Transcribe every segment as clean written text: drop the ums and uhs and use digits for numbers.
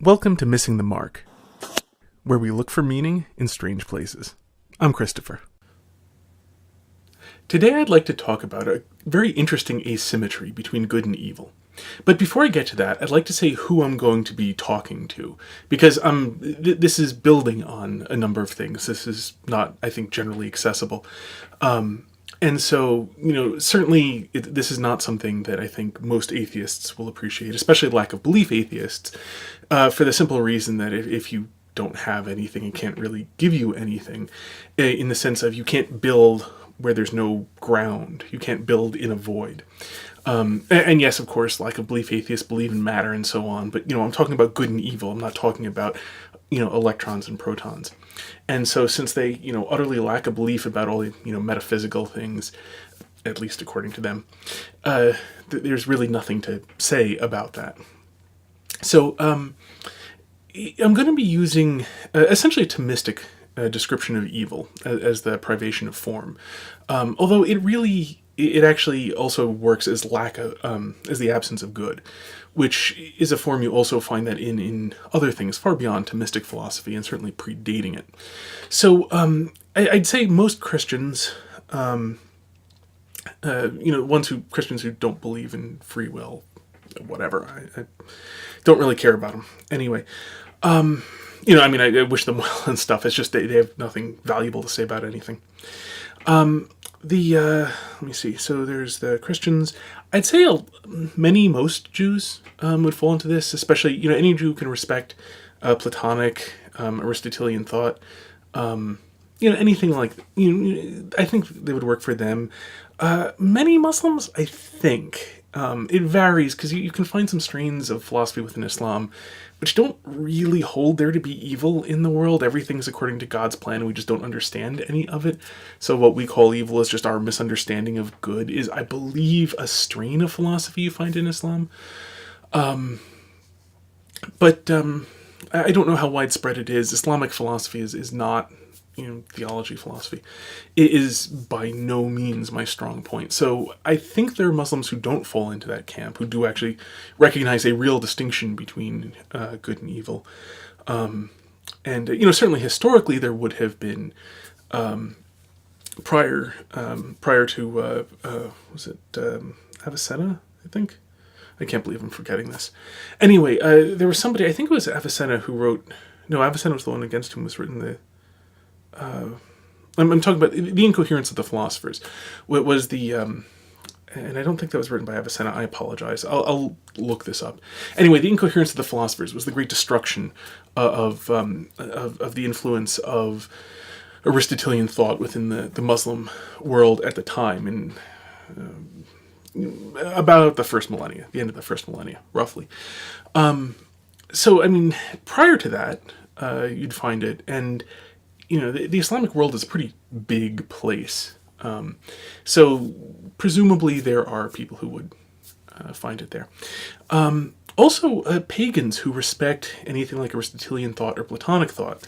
Welcome to Missing the Mark, where we look for meaning in strange places. I'm Christopher. Today I'd like to talk about a very interesting asymmetry between good and evil. But before I get to that, I'd like to say who I'm going to be talking to, because this is building on a number of things. This is not, I think, generally accessible. And so, certainly this is not something that I think most atheists will appreciate, especially lack of belief atheists, for the simple reason that if you don't have anything, it can't really give you anything, in the sense of you can't build where there's no ground. You can't build in a void. And yes, of course, lack of belief atheists believe in matter and so on, but, I'm talking about good and evil. I'm not talking about, electrons and protons. And so since they, utterly lack a belief about all the, metaphysical things, at least according to them, there's really nothing to say about that. So I'm going to be using essentially a Thomistic description of evil as the privation of form. Although it actually also works as as the absence of good, which is a form you also find that in other things far beyond Thomistic philosophy and certainly predating it. So I'd say most Christians, Christians who don't believe in free will, whatever, I don't really care about them anyway. I wish them well and stuff. It's just they have nothing valuable to say about anything. Let me see. So there's the Christians. I'd say most Jews would fall into this, especially, any Jew can respect Platonic, Aristotelian thought. Anything like, I think they would work for them. Many Muslims, I think, it varies because you can find some strains of philosophy within Islam which don't really hold there to be evil in the world. Everything's according to God's plan, and we just don't understand any of it. So what we call evil is just our misunderstanding of good is, I believe, a strain of philosophy you find in Islam. But I don't know how widespread it is. Islamic philosophy is not, theology philosophy. It is by no means my strong point. So I think there are Muslims who don't fall into that camp, who do actually recognize a real distinction between good and evil. Certainly historically there would have been, prior to, was it Avicenna, I think? I can't believe I'm forgetting this. Anyway, there was somebody, I think it was Avicenna, who wrote, no, Avicenna was the one against whom was written I'm talking about the Incoherence of the Philosophers. What was the, and I don't think that was written by Avicenna, I apologize. I'll look this up. Anyway, the Incoherence of the Philosophers was the great destruction of the influence of Aristotelian thought within the Muslim world at the time, in about the first millennia, the end of the first millennia, roughly. Prior to that, you'd find it, and the Islamic world is a pretty big place. So presumably there are people who would find it there. Also, pagans who respect anything like Aristotelian thought or Platonic thought,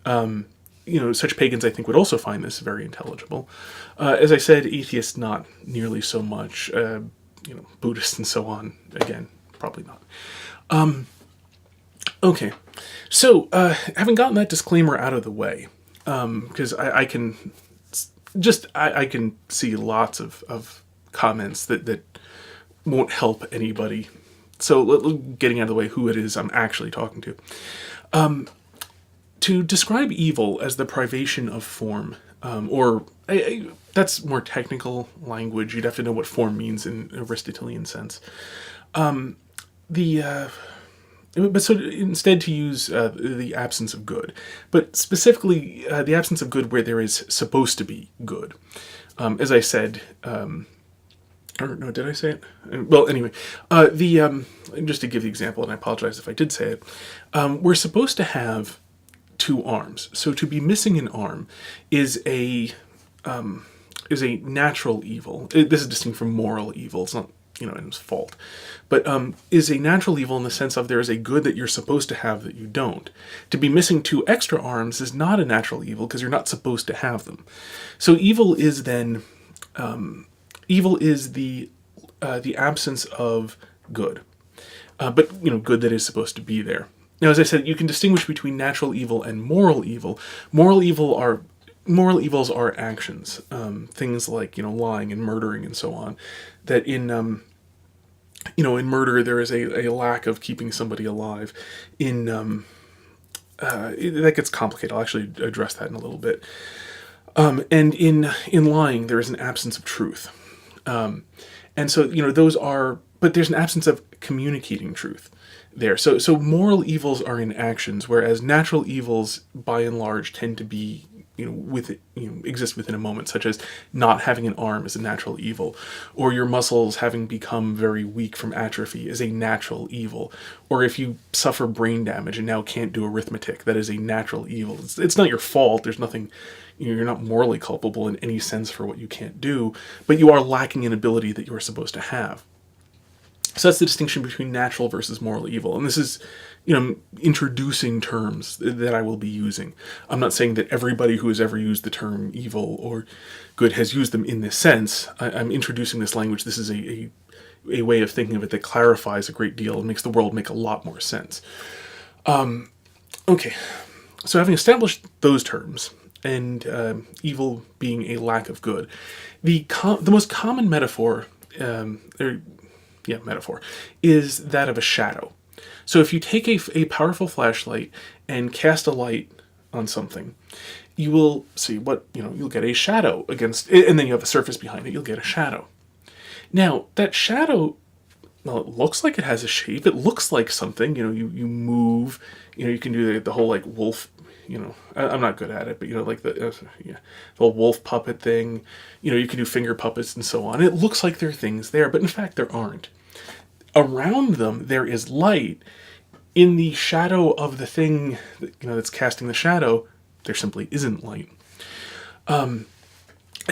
such pagans I think would also find this very intelligible. As I said, atheists not nearly so much. Buddhists and so on, again, probably not. Okay, so having gotten that disclaimer out of the way, because I can see lots of comments that won't help anybody. So getting out of the way who it is I'm actually talking to. To describe evil as the privation of form, that's more technical language. You'd have to know what form means in Aristotelian sense. But so instead to use the absence of good, but specifically the absence of good where there is supposed to be good. As I said, or no, did I say it? Well, anyway, just to give the example, and I apologize if I did say it, we're supposed to have two arms. So to be missing an arm is a natural evil. This is distinct from moral evil. It's not, it's fault, but is a natural evil in the sense of there is a good that you're supposed to have that you don't. To be missing two extra arms is not a natural evil because you're not supposed to have them. So evil is then, the absence of good, but good that is supposed to be there. Now, as I said, you can distinguish between natural evil and moral evil. Moral evil are moral evils are actions, things like lying and murdering and so on. That in murder there is a lack of keeping somebody alive. In that gets complicated. I'll actually address that in a little bit. And in lying there is an absence of truth. And so those are, but there's an absence of communicating truth there. So moral evils are in actions, whereas natural evils, by and large, tend to be exist within a moment, such as not having an arm is a natural evil, or your muscles having become very weak from atrophy is a natural evil, or if you suffer brain damage and now can't do arithmetic, that is a natural evil. It's not your fault. There's nothing. You're not morally culpable in any sense for what you can't do, but you are lacking an ability that you are supposed to have. So that's the distinction between natural versus moral evil. And this is, introducing terms that I will be using. I'm not saying that everybody who has ever used the term evil or good has used them in this sense. I'm introducing this language. This is a way of thinking of it that clarifies a great deal and makes the world make a lot more sense. Okay, so having established those terms, and evil being a lack of good, the most common metaphor is that of a shadow. So if you take a powerful flashlight and cast a light on something, you will see you'll get a shadow against, and then you have a surface behind it, you'll get a shadow. Now, that shadow, well, it looks like it has a shape, it looks like something, you move, you can do the whole like wolf, I'm not good at it, but like the whole wolf puppet thing, you can do finger puppets and so on. It looks like there are things there, but in fact there aren't. Around them there is light. In the shadow of the thing that's casting the shadow, there simply isn't light. And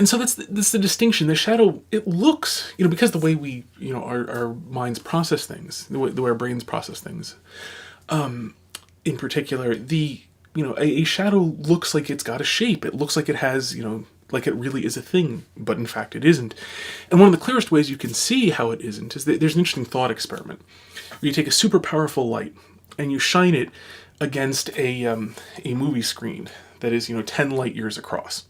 so that's the distinction. The shadow, it looks, because the way we, our minds process things, the way our brains process things, in particular, a shadow looks like it's got a shape. It looks like it has, like it really is a thing, but in fact it isn't. And one of the clearest ways you can see how it isn't is that there's an interesting thought experiment where you take a super powerful light and you shine it against a movie screen that is 10 light years across.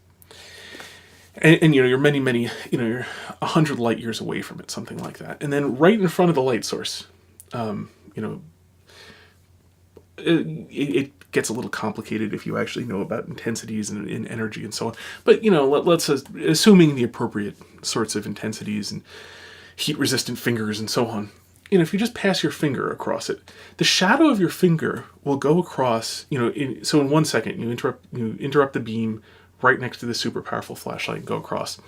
And you're many, you're 100 light years away from it, something like that. And then right in front of the light source, it gets a little complicated if you actually know about intensities and energy and so on. But, let's assuming the appropriate sorts of intensities and heat-resistant fingers and so on. If you just pass your finger across it, the shadow of your finger will go across, so in 1 second, you interrupt the beam right next to the super powerful flashlight and go across.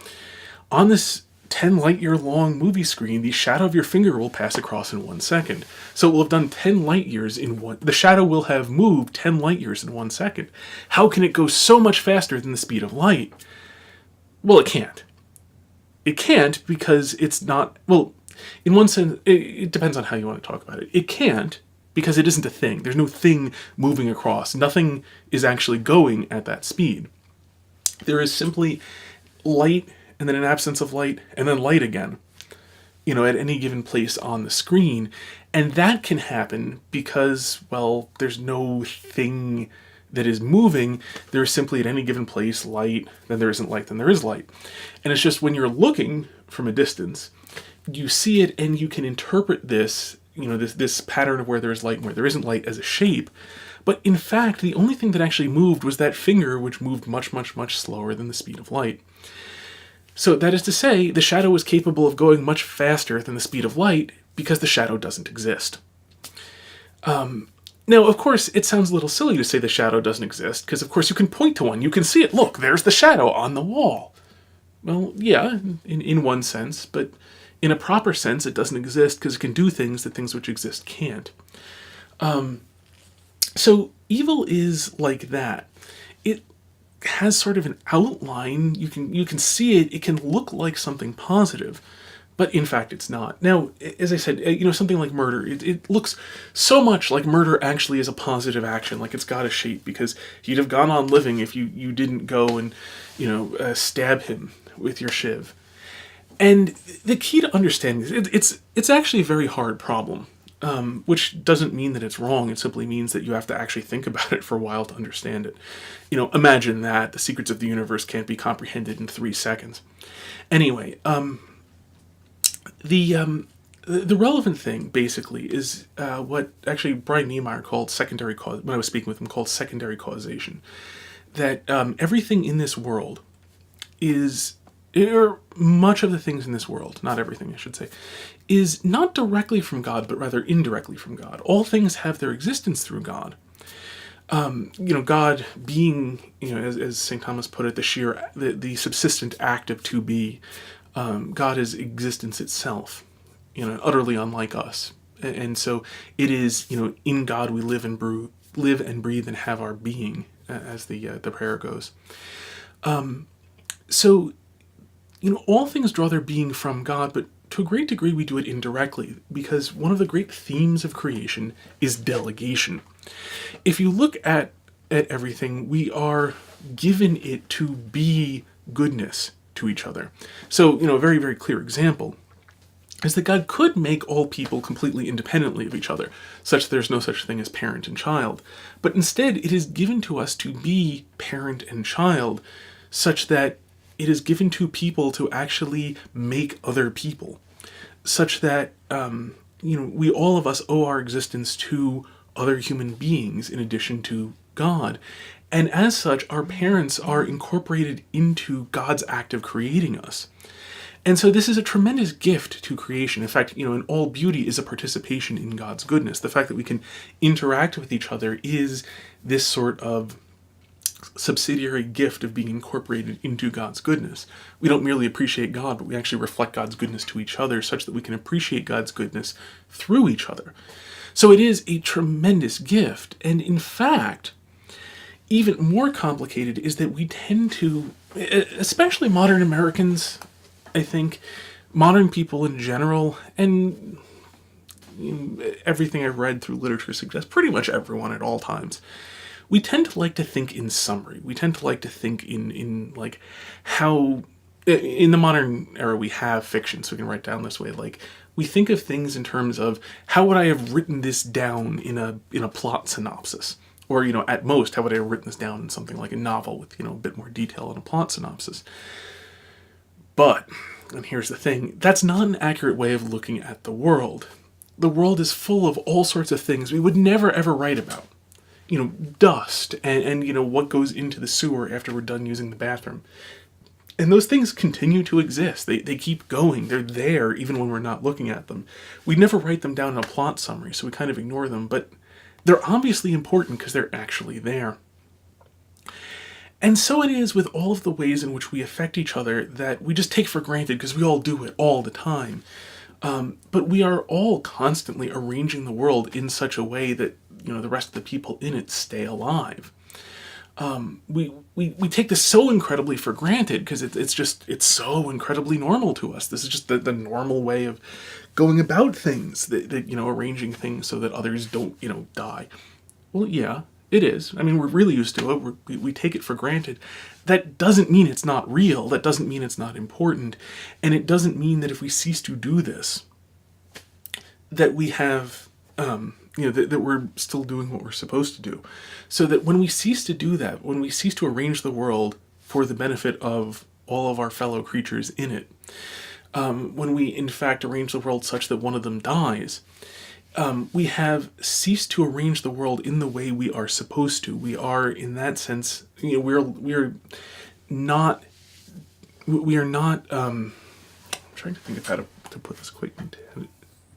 On this 10 light year long movie screen, the shadow of your finger will pass across in 1 second. So it will have done 10 light years the shadow will have moved 10 light years in 1 second. How can it go so much faster than the speed of light? Well, it can't. It can't because it's not, well, in one sense, it depends on how you want to talk about it. It can't because it isn't a thing. There's no thing moving across. Nothing is actually going at that speed. There is simply light and then an absence of light, and then light again, at any given place on the screen. And that can happen because, well, there's no thing that is moving. There's simply at any given place light, then there isn't light, then there is light. And it's just when you're looking from a distance, you see it and you can interpret this, this pattern of where there's light and where there isn't light as a shape. But in fact, the only thing that actually moved was that finger, which moved much, much, much slower than the speed of light. So that is to say, the shadow is capable of going much faster than the speed of light because the shadow doesn't exist. Now, of course, it sounds a little silly to say the shadow doesn't exist because, of course, you can point to one. You can see it. Look, there's the shadow on the wall. Well, yeah, in one sense, but in a proper sense, it doesn't exist because it can do things that things which exist can't. So evil is like that. It has sort of an outline. You can see it. It can look like something positive, but in fact it's not. Now, as I said, something like murder, it looks so much like murder actually is a positive action, like it's got a shape, because you'd have gone on living if you didn't go and stab him with your shiv. And the key to understanding this, it's actually a very hard problem. which doesn't mean that it's wrong. It simply means that you have to actually think about it for a while to understand it. Imagine that the secrets of the universe can't be comprehended in 3 seconds. Anyway, the relevant thing basically is what actually Brian Niemeyer called secondary cause. When I was speaking with him, called secondary causation. That everything in this world is, or much of the things in this world, not everything I should say, is not directly from God, but rather indirectly from God. All things have their existence through God. God being, as St. Thomas put it, the subsistent act of to be. God is existence itself, utterly unlike us, and so it is, in God we live and breathe and have our being, as the prayer goes. So, all things draw their being from God, but to a great degree we do it indirectly, because one of the great themes of creation is delegation. If you look at everything, we are given it to be goodness to each other. So, a very, very clear example is that God could make all people completely independently of each other, such that there's no such thing as parent and child. But instead, it is given to us to be parent and child, such that it is given to people to actually make other people, such that, we all of us owe our existence to other human beings in addition to God. And as such, our parents are incorporated into God's act of creating us. And so this is a tremendous gift to creation. In fact, in all beauty is a participation in God's goodness. The fact that we can interact with each other is this sort of subsidiary gift of being incorporated into God's goodness. We don't merely appreciate God, but we actually reflect God's goodness to each other, such that we can appreciate God's goodness through each other. So it is a tremendous gift. And in fact, even more complicated is that we tend to, especially modern Americans, I think, modern people in general, and everything I've read through literature suggests pretty much everyone at all times, we tend to like to think in summary. We tend to like to think in like how, in the modern era we have fiction, so we can write down this way. Like, we think of things in terms of, how would I have written this down in a plot synopsis? Or, at most, how would I have written this down in something like a novel with, a bit more detail in a plot synopsis? But, and here's the thing, that's not an accurate way of looking at the world. The world is full of all sorts of things we would never ever write about. Dust, and what goes into the sewer after we're done using the bathroom. And those things continue to exist. They keep going. They're there even when we're not looking at them. We never write them down in a plot summary, so we kind of ignore them, but they're obviously important because they're actually there. And so it is with all of the ways in which we affect each other that we just take for granted because we all do it all the time. But we are all constantly arranging the world in such a way that, the rest of the people in it stay alive. We take this so incredibly for granted because it's so incredibly normal to us. This is just the normal way of going about things, that arranging things so that others don't, die. Well, yeah, it is. I mean, we're really used to it. We take it for granted. That doesn't mean it's not real. That doesn't mean it's not important. And it doesn't mean that if we cease to do this, that we have, that we're still doing what we're supposed to do. So that when we cease to do that, when we cease to arrange the world for the benefit of all of our fellow creatures in it, when we in fact arrange the world such that one of them dies, we have ceased to arrange the world in the way we are supposed to. We are, in that sense, we're not. I'm trying to think of how to put this quick,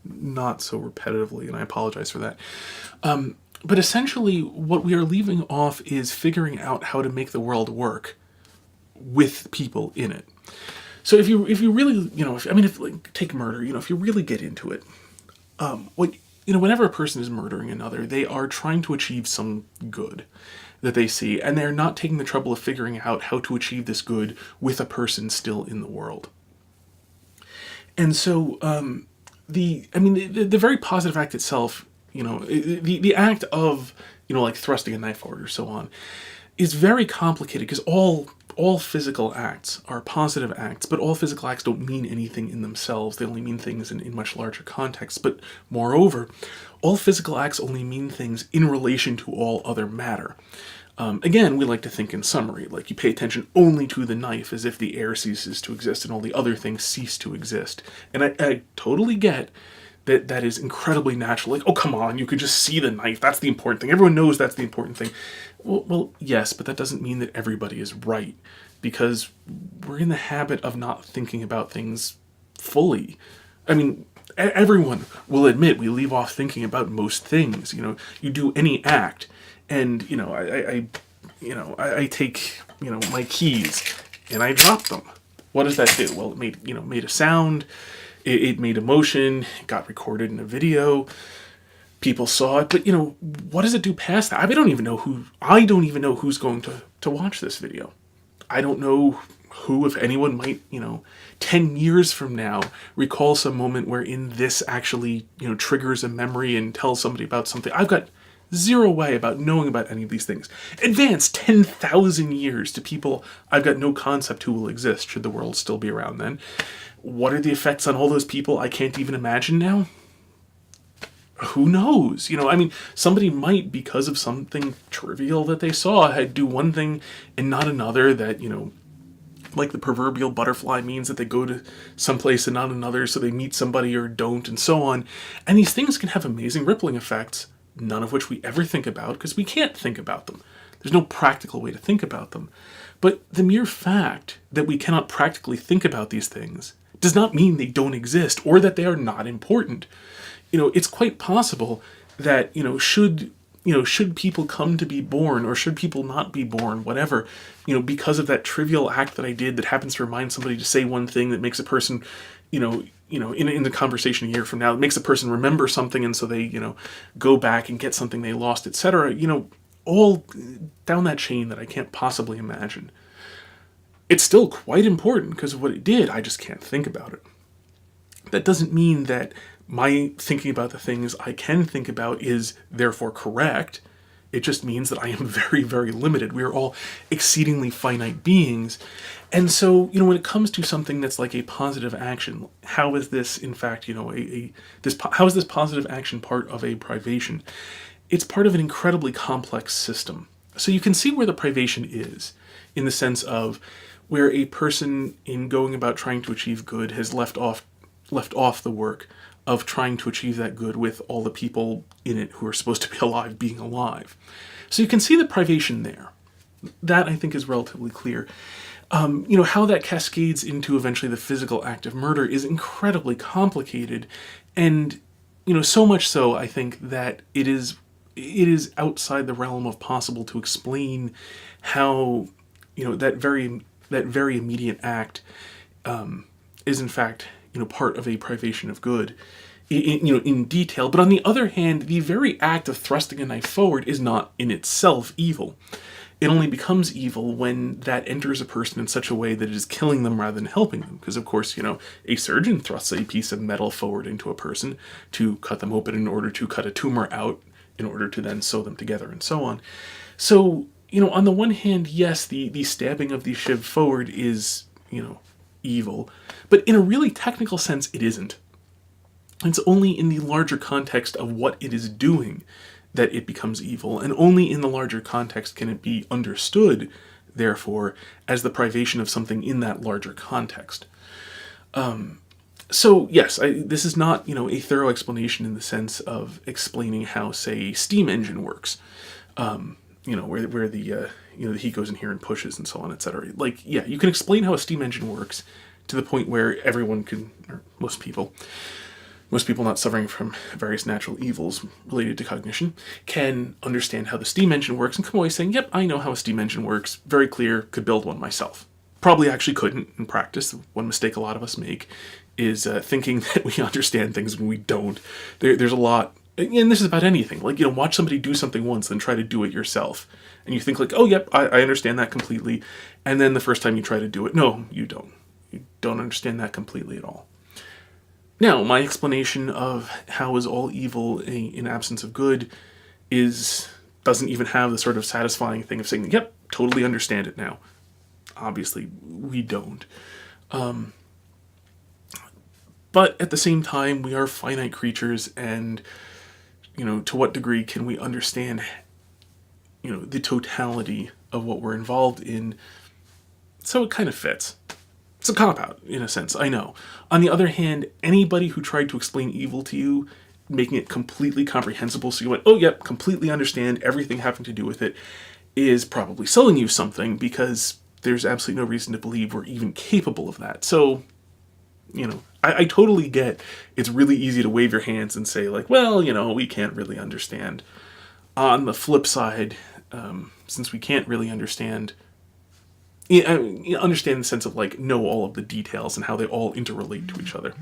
not so repetitively, and I apologize for that. But essentially, what we are leaving off is figuring out how to make the world work with people in it. So if you really, take murder, if you really get into it, whenever a person is murdering another, they are trying to achieve some good that they see, and they're not taking the trouble of figuring out how to achieve this good with a person still in the world. And so, the very positive act itself, the act of, like thrusting a knife forward or so on, is very complicated because all physical acts are positive acts, but all physical acts don't mean anything in themselves. They only mean things in much larger contexts. But moreover, all physical acts only mean things in relation to all other matter. Again, we like to think in summary, like you pay attention only to the knife as if the air ceases to exist and all the other things cease to exist. And I totally get that is incredibly natural. Like, oh, come on, you could just see the knife. That's the important thing. Everyone knows that's the important thing. Well, yes, but that doesn't mean that everybody is right, because we're in the habit of not thinking about things fully. I mean, everyone will admit we leave off thinking about most things. You do any act, and I take my keys and I drop them. What does that do? Well, it made a sound. It made a motion. It got recorded in a video. People saw it, but what does it do past that? I don't even know who's going to watch this video. I don't know who, if anyone, might 10 years from now recall some moment wherein this actually triggers a memory and tells somebody about something. I've got zero way about knowing about any of these things. Advance 10,000 years to people I've got no concept who will exist should the world still be around then. What are the effects on all those people I can't even imagine now? Who knows? Somebody might, because of something trivial that they saw, do one thing and not another, that, like the proverbial butterfly means that they go to someplace and not another, so they meet somebody or don't, and so on. And these things can have amazing rippling effects, none of which we ever think about because we can't think about them. There's no practical way to think about them. But the mere fact that we cannot practically think about these things does not mean they don't exist or that they are not important. It's quite possible that, should people come to be born, or should people not be born, whatever, because of that trivial act that I did that happens to remind somebody to say one thing that makes a person, in the conversation a year from now, it makes a person remember something, and so they, go back and get something they lost, etc., all down that chain that I can't possibly imagine. It's still quite important because of what it did, I just can't think about it. That doesn't mean that my thinking about the things I can think about is therefore correct. It just means that I am very, very limited. We are all exceedingly finite beings. And so, when it comes to something that's like a positive action, how is this, in fact, how is this positive action part of a privation? It's part of an incredibly complex system. So you can see where the privation is, in the sense of where a person, in going about trying to achieve good, has left off the work of trying to achieve that good with all the people in it who are supposed to be alive being alive. So you can see the privation there. That, I think, is relatively clear. How that cascades into eventually the physical act of murder is incredibly complicated, and so much so, I think, that it is outside the realm of possible to explain how that very immediate act is in fact part of a privation of good in detail. But on the other hand, the very act of thrusting a knife forward is not in itself evil. It only becomes evil when that enters a person in such a way that it is killing them rather than helping them. Because, of course, a surgeon thrusts a piece of metal forward into a person to cut them open in order to cut a tumor out, in order to then sew them together and so on. So, on the one hand, yes, the stabbing of the shiv forward is, evil. But in a really technical sense, it isn't. It's only in the larger context of what it is doing that it becomes evil, and only in the larger context can it be understood, therefore, as the privation of something in that larger context. So, yes, this is not, a thorough explanation in the sense of explaining how, say, a steam engine works. Where the heat goes in here and pushes and so on, etc. You can explain how a steam engine works to the point where everyone can, or most people not suffering from various natural evils related to cognition, can understand how the steam engine works and come away saying, yep, I know how a steam engine works, very clear, could build one myself. Probably actually couldn't in practice. One mistake a lot of us make is thinking that we understand things when we don't. There's a lot, and this is about anything, watch somebody do something once and try to do it yourself. And you think oh, yep, I understand that completely. And then the first time you try to do it, no, you don't. You don't understand that completely at all. Now, my explanation of how is all evil an absence of good is doesn't even have the sort of satisfying thing of saying, yep, totally understand it now. Obviously, we don't. But at the same time, we are finite creatures, and, to what degree can we understand, the totality of what we're involved in? So it kind of fits. It's a cop-out, in a sense, I know. On the other hand, anybody who tried to explain evil to you, making it completely comprehensible, so you went, oh, yep, completely understand everything having to do with it, is probably selling you something, because there's absolutely no reason to believe we're even capable of that. So, I totally get it's really easy to wave your hands and say, like, well, we can't really understand. On the flip side, since we can't really understand understand the sense of, like, know all of the details and how they all interrelate to each other.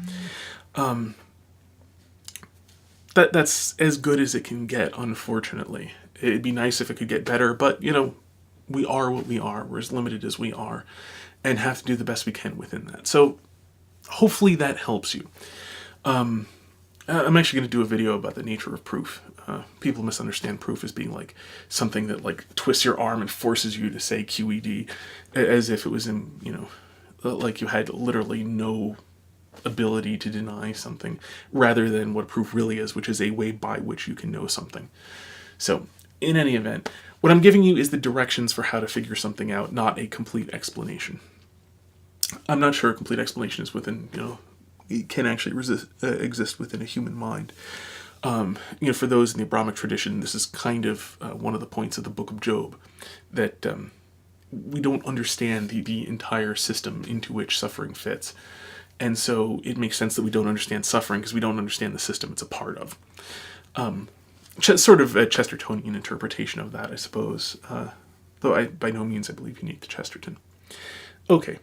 That's as good as it can get, unfortunately. It'd be nice if it could get better, but, we are what we are. We're as limited as we are, and have to do the best we can within that. So hopefully that helps you. I'm actually going to do a video about the nature of proof. People misunderstand proof as being like something that, like, twists your arm and forces you to say QED, as if it was like you had literally no ability to deny something, rather than what proof really is, which is a way by which you can know something. So, in any event, what I'm giving you is the directions for how to figure something out, not a complete explanation. I'm not sure a complete explanation is within, it can actually exist within a human mind. For those in the Abrahamic tradition, this is kind of one of the points of the Book of Job, that we don't understand the entire system into which suffering fits. And so it makes sense that we don't understand suffering, because we don't understand the system it's a part of. Sort of a Chestertonian interpretation of that, I suppose, though by no means I believe unique to Chesterton. Okay.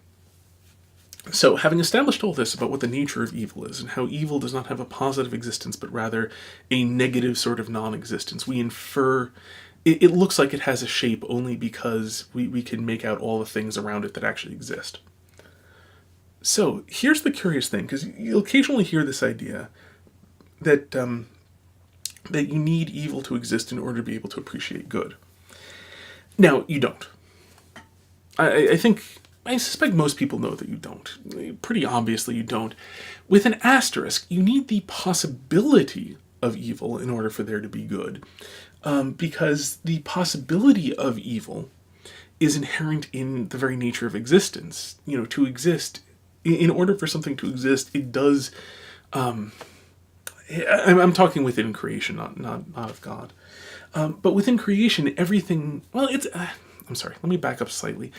So, having established all this about what the nature of evil is, and how evil does not have a positive existence, but rather a negative sort of non-existence, we infer it looks like it has a shape only because we can make out all the things around it that actually exist. So, here's the curious thing, because you'll occasionally hear this idea that that you need evil to exist in order to be able to appreciate good. Now, you don't. I suspect most people know that you don't. Pretty obviously you don't. With an asterisk, you need the possibility of evil in order for there to be good. Because the possibility of evil is inherent in the very nature of existence. To exist, in order for something to exist, it does... I'm talking within creation, not of God. But within creation, everything... Well, it's... I'm sorry, let me back up slightly.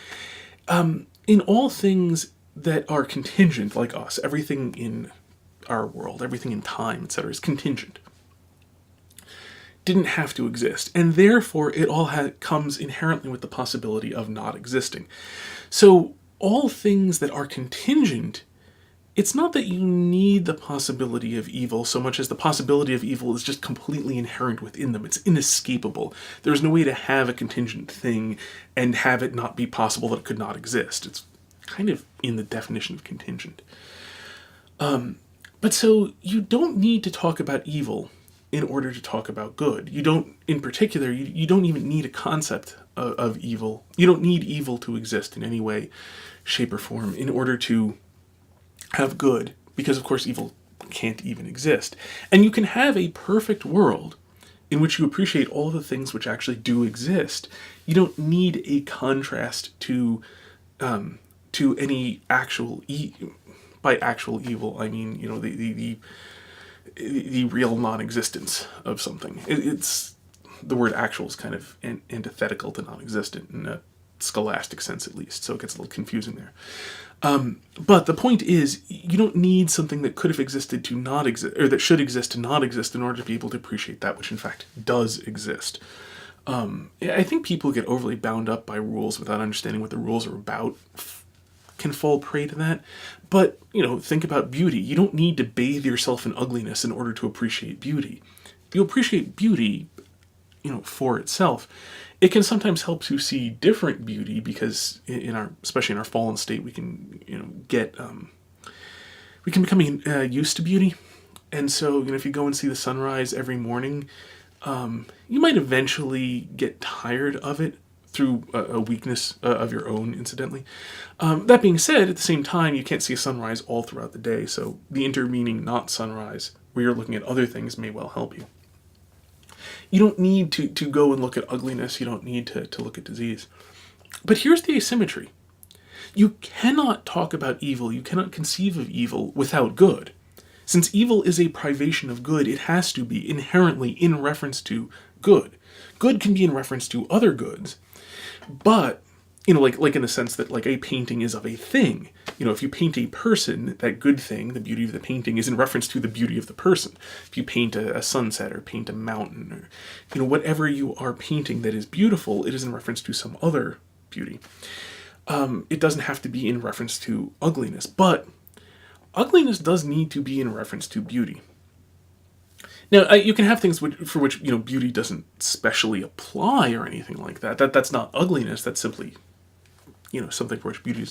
In all things that are contingent, like us, everything in our world, everything in time, etc., is contingent. Didn't have to exist, and therefore it all comes inherently with the possibility of not existing. So all things that are contingent, it's not that you need the possibility of evil so much as the possibility of evil is just completely inherent within them. It's inescapable. There's no way to have a contingent thing and have it not be possible that it could not exist. It's kind of in the definition of contingent. But so you don't need to talk about evil in order to talk about good. You don't, in particular, you don't even need a concept of evil. You don't need evil to exist in any way, shape, or form in order to have good, because of course evil can't even exist. And you can have a perfect world in which you appreciate all the things which actually do exist. You don't need a contrast to any actual by actual evil I mean the real non-existence of something. It's the word actual is kind of antithetical to non-existent in a scholastic sense, at least, so it gets a little confusing there. But the point is, you don't need something that could have existed to not exist, or that should exist to not exist, in order to be able to appreciate that which in fact does exist. I think people get overly bound up by rules without understanding what the rules are about, can fall prey to that. But, think about beauty. You don't need to bathe yourself in ugliness in order to appreciate beauty. You appreciate beauty, for itself. It can sometimes help to see different beauty, because especially in our fallen state, we can, we can become used to beauty. And so, if you go and see the sunrise every morning, You might eventually get tired of it through a weakness of your own, incidentally. That being said, at the same time, you can't see a sunrise all throughout the day, so the intervening not sunrise, where you're looking at other things, may well help you. You don't need to go and look at ugliness, you don't need to look at disease. But here's the asymmetry. You cannot talk about evil, you cannot conceive of evil without good. Since evil is a privation of good, it has to be inherently in reference to good. Good can be in reference to other goods, but like in the sense that like a painting is of a thing. If you paint a person, that good thing, the beauty of the painting, is in reference to the beauty of the person. If you paint a sunset or paint a mountain or whatever you are painting that is beautiful, it is in reference to some other beauty. It doesn't have to be in reference to ugliness, but ugliness does need to be in reference to beauty. Now, you can have things for which beauty doesn't specially apply or anything like that. That's not ugliness. That's simply something for which beauty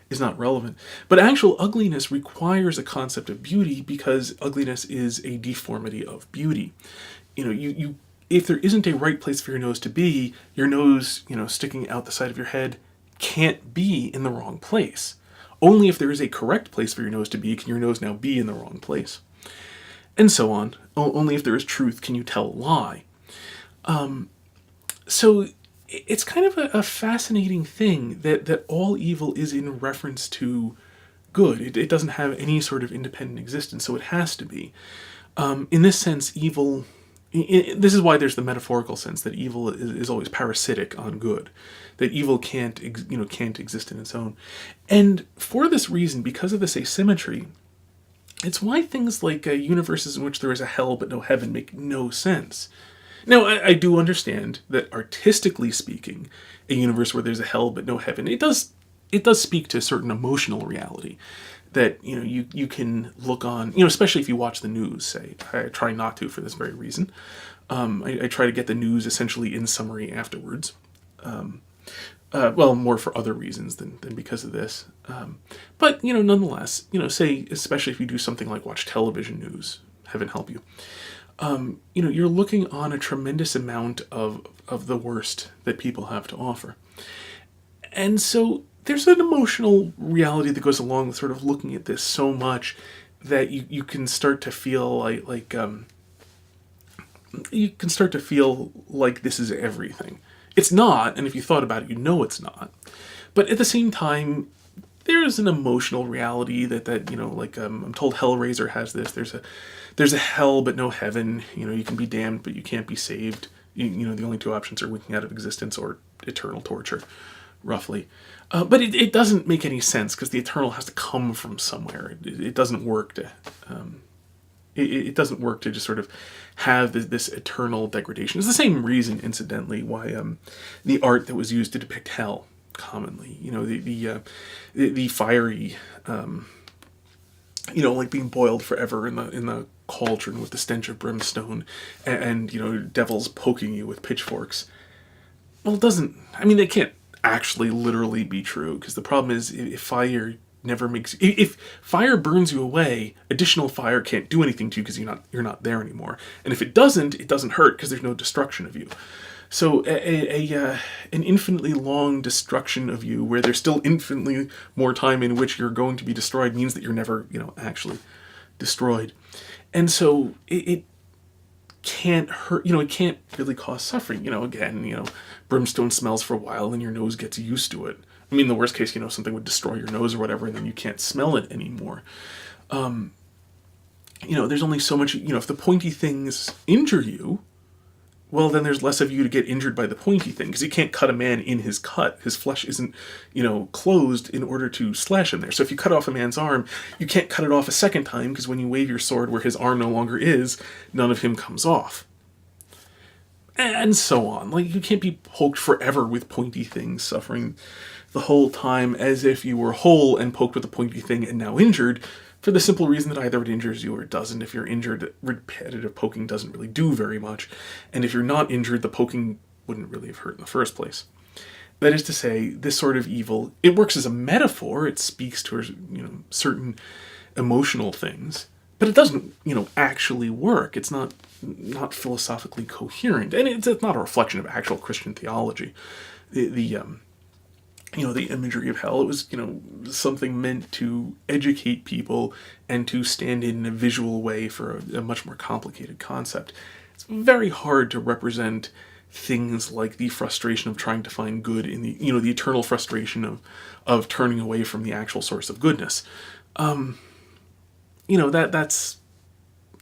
is not relevant. But actual ugliness requires a concept of beauty because ugliness is a deformity of beauty. You if there isn't a right place for your nose to be, your nose sticking out the side of your head can't be in the wrong place. Only if there is a correct place for your nose to be can your nose now be in the wrong place. And so on. Only if there is truth can you tell a lie. So it's kind of a fascinating thing that all evil is in reference to good. It doesn't have any sort of independent existence, so it has to be. In this sense, evil... This is why there's the metaphorical sense that evil is always parasitic on good, that evil can't exist in its own, and for this reason, because of this asymmetry, it's why things like universes in which there is a hell but no heaven make no sense. Now, I do understand that artistically speaking, a universe where there's a hell but no heaven, it does speak to a certain emotional reality that you can look on, especially if you watch the news, say. I try not to for this very reason. I try to get the news essentially in summary afterwards. Well, more for other reasons than because of this. But, nonetheless, say, especially if you do something like watch television news, heaven help you, you're looking on a tremendous amount of the worst that people have to offer. And so there's an emotional reality that goes along with sort of looking at this so much that you can start to feel like you can start to feel like this is everything. It's not, and if you thought about it, it's not. But at the same time, there is an emotional reality that I'm told Hellraiser has this. There's a hell but no heaven. You can be damned but you can't be saved. The only two options are winking out of existence or eternal torture, roughly. But it doesn't make any sense because the eternal has to come from somewhere. It doesn't work to... It doesn't work to just sort of have this eternal degradation. It's the same reason, incidentally, why the art that was used to depict hell commonly, the fiery, like being boiled forever in the cauldron with the stench of brimstone, and devils poking you with pitchforks. Well, it doesn't. I mean, they can't actually literally be true because the problem is if fire burns you away, additional fire can't do anything to you because you're not there anymore. And if it doesn't hurt because there's no destruction of you. So an infinitely long destruction of you, where there's still infinitely more time in which you're going to be destroyed, means that you're never actually destroyed. And so it can't hurt. It can't really cause suffering. Again, brimstone smells for a while, and your nose gets used to it. I mean, the worst case, something would destroy your nose or whatever, and then you can't smell it anymore. There's only so much, if the pointy things injure you, well, then there's less of you to get injured by the pointy thing, because you can't cut a man in his cut. His flesh isn't, closed in order to slash him there. So if you cut off a man's arm, you can't cut it off a second time, because when you wave your sword where his arm no longer is, none of him comes off. And so on. Like, you can't be poked forever with pointy things, suffering the whole time as if you were whole and poked with a pointy thing and now injured, for the simple reason that either it injures you or it doesn't. If you're injured, repetitive poking doesn't really do very much. And if you're not injured, the poking wouldn't really have hurt in the first place. That is to say, this sort of evil, it works as a metaphor. It speaks to certain emotional things. but it doesn't, actually work. It's not philosophically coherent, and it's not a reflection of actual Christian theology. The imagery of hell, it was, something meant to educate people and to stand in a visual way for a much more complicated concept. It's very hard to represent things like the frustration of trying to find good in the eternal frustration of turning away from the actual source of goodness. That's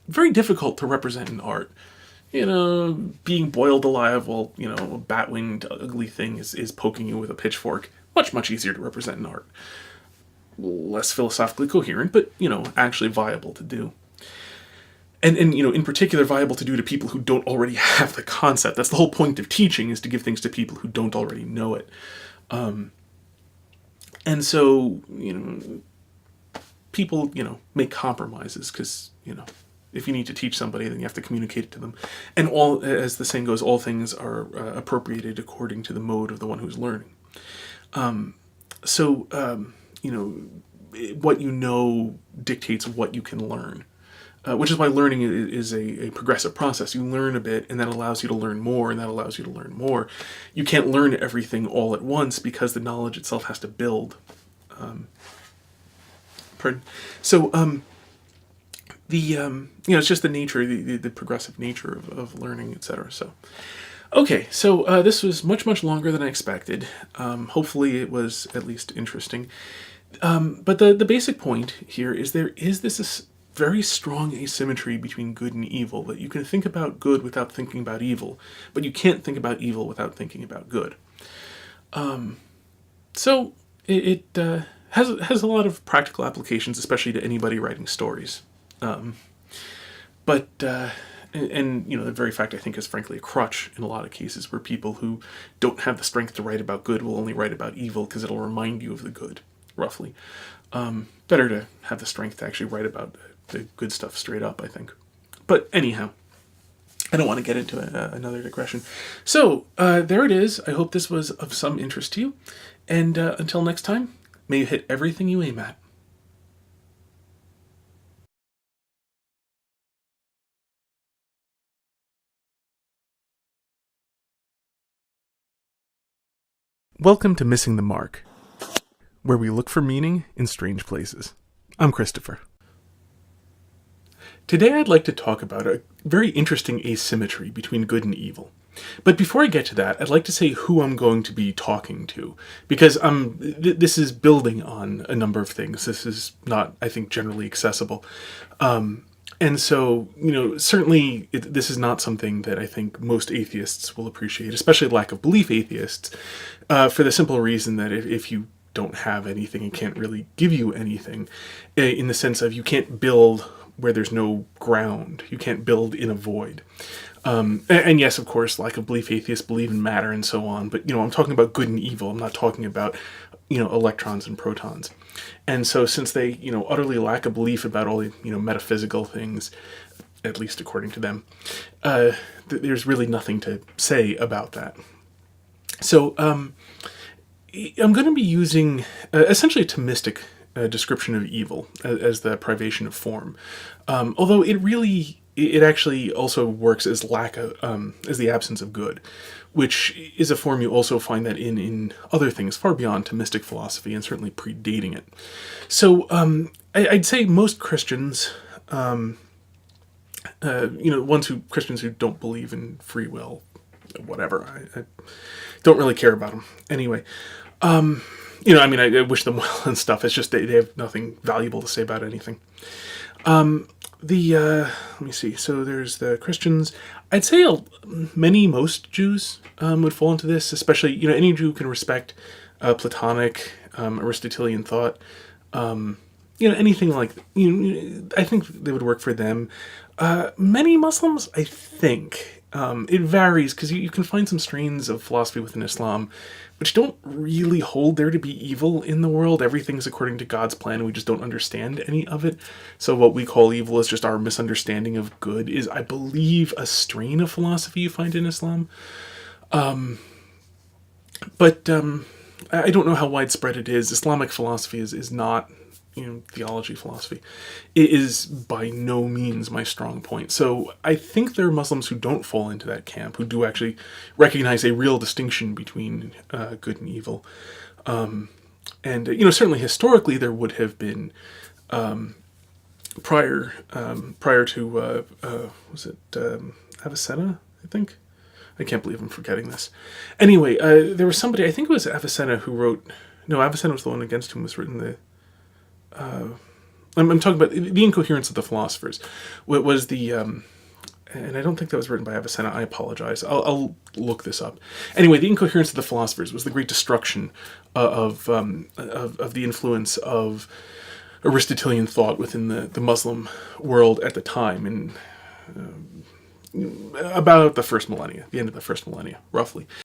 very difficult to represent in art. Being boiled alive while, a bat-winged ugly thing is poking you with a pitchfork. Much, much easier to represent in art. Less philosophically coherent, but, actually viable to do. And in particular, viable to do to people who don't already have the concept. That's the whole point of teaching, is to give things to people who don't already know it. And so, people, make compromises because, if you need to teach somebody, then you have to communicate it to them. And all, as the saying goes, all things are appropriated according to the mode of the one who's learning. What dictates what you can learn. Which is why learning is a progressive process. You learn a bit, and that allows you to learn more, and that allows you to learn more. You can't learn everything all at once because the knowledge itself has to build. It's just the nature, the progressive nature of learning, etc. So, okay, so this was much, much longer than I expected. Hopefully it was at least interesting. But the basic point here is there is this very strong asymmetry between good and evil, that you can think about good without thinking about evil, but you can't think about evil without thinking about good. So it has a lot of practical applications, especially to anybody writing stories. The very fact, I think, is frankly a crutch in a lot of cases, where people who don't have the strength to write about good will only write about evil because it'll remind you of the good, roughly. Better to have the strength to actually write about the good stuff straight up, I think. But anyhow, I don't want to get into another digression. So, there it is. I hope this was of some interest to you. And until next time, may you hit everything you aim at. Welcome to Missing the Mark, where we look for meaning in strange places. I'm Christopher. Today I'd like to talk about a very interesting asymmetry between good and evil. But before I get to that, I'd like to say who I'm going to be talking to, because this is building on a number of things. This is not, I think, generally accessible. And so, certainly this is not something that I think most atheists will appreciate, especially lack of belief atheists, for the simple reason that if you don't have anything, it can't really give you anything, in the sense of you can't build where there's no ground. You can't build in a void. And yes, of course, lack of belief atheists believe in matter and so on, but, I'm talking about good and evil. I'm not talking about, electrons and protons. And so since they, utterly lack a belief about all the, metaphysical things, at least according to them, there's really nothing to say about that. So I'm going to be using essentially a Thomistic description of evil as the privation of form. Although it actually also works as as the absence of good, which is a form you also find that in other things far beyond Thomistic philosophy and certainly predating it. So I'd say most Christians, Christians who don't believe in free will, whatever, I don't really care about them anyway. I wish them well and stuff. It's just they have nothing valuable to say about anything. Let me see. So there's the Christians. I'd say most Jews would fall into this, especially, any Jew who can respect Platonic, Aristotelian thought. Anything like, I think they would work for them. Many Muslims, I think. It varies, because you can find some strains of philosophy within Islam which don't really hold there to be evil in the world. Everything's according to God's plan, and we just don't understand any of it. So what we call evil is just our misunderstanding of good, is, I believe, a strain of philosophy you find in Islam. But I don't know how widespread it is. Islamic philosophy is not theology, philosophy, is by no means my strong point. So I think there are Muslims who don't fall into that camp, who do actually recognize a real distinction between good and evil. And certainly historically there would have been prior to was it Avicenna, I think. I can't believe I'm forgetting this. Anyway, there was somebody, I think it was Avicenna, who wrote. No, Avicenna was the one against whom was written the. I'm talking about the Incoherence of the Philosophers. What was the. And I don't think that was written by Avicenna. I apologize. I'll look this up. Anyway, the Incoherence of the Philosophers was the great destruction of the influence of Aristotelian thought within the Muslim world at the time, and about the first millennia, the end of the first millennia, roughly.